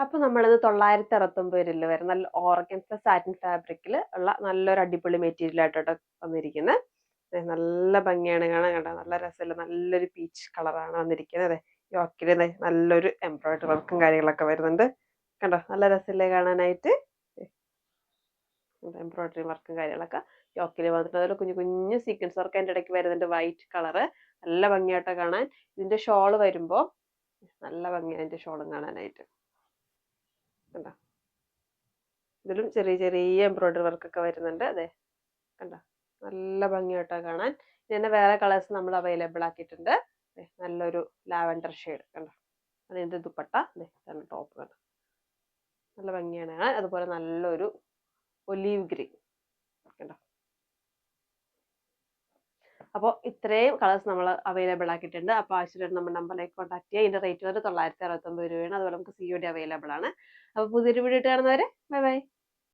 അപ്പൊ നമ്മളിത് 969 വരും. നല്ല ഓർഗൻസ സാറ്റിൻ ഫാബ്രിക്കിൽ ഉള്ള നല്ലൊരു അടിപൊളി മെറ്റീരിയൽ ആയിട്ടോട്ട് വന്നിരിക്കുന്നത്. നല്ല ഭംഗിയാണ് കാണാൻ, കേട്ടോ. നല്ല രസമില്ല, നല്ലൊരു പീച്ച് കളറാണ് വന്നിരിക്കുന്നത്. അതെ, യോക്കിൽ നല്ലൊരു എംബ്രോയിഡറി വർക്കും കാര്യങ്ങളൊക്കെ വരുന്നുണ്ട്, കണ്ടോ. നല്ല രസമില്ലേ കാണാനായിട്ട്. എംബ്രോയിഡറി വർക്കും കാര്യങ്ങളൊക്കെ യോക്കിൽ വന്നിട്ട് അതുപോലെ കുഞ്ഞു കുഞ്ഞു സീക്വൻസ് വർക്ക് അതിൻ്റെ ഇടയ്ക്ക് വരുന്നുണ്ട്. വൈറ്റ് കളറ്, നല്ല ഭംഗിയായിട്ടോ കാണാൻ. ഇതിന്റെ ഷോള് വരുമ്പോൾ നല്ല ഭംഗിയാണ് ഇതിന്റെ ഷോളും കാണാനായിട്ട്, കണ്ടോ. ഇതിലും ചെറിയ ചെറിയ എംബ്രോയിഡറി വർക്കൊക്കെ വരുന്നുണ്ട്. അതെ, കണ്ടോ, നല്ല ഭംഗിയായിട്ടോ കാണാൻ. ഇതിന്റെ വേറെ കളേഴ്സ് നമ്മൾ അവൈലബിൾ ആക്കിയിട്ടുണ്ട്. നല്ലൊരു ലാവൻഡർ ഷെയ്ഡ്, കണ്ടോ. അതിന്റെ ദുപ്പട്ട, ടോപ്പ്, കണ്ടോ. നല്ല ഭംഗിയാണ്. അതുപോലെ നല്ലൊരു ഒലീവ് ഗ്രീൻ, കണ്ടോ. അപ്പോൾ ഇത്രയും കളേഴ്സ് നമ്മൾ അവൈലബിൾ ആക്കിയിട്ടുണ്ട്. അപ്പോൾ ആവശ്യമായിട്ട് നമ്മുടെ നമ്പറിലേക്ക് കോൺടാക്ട് ചെയ്യുക. ഇതിന്റെ റേറ്റ് വരെ 969 രൂപയാണ്. അതുപോലെ നമുക്ക് COD അവൈലബിൾ ആണ്. അപ്പോൾ പുതിയൊരു വീഡിയോ കാണുന്നവരെ ബൈ ബൈ.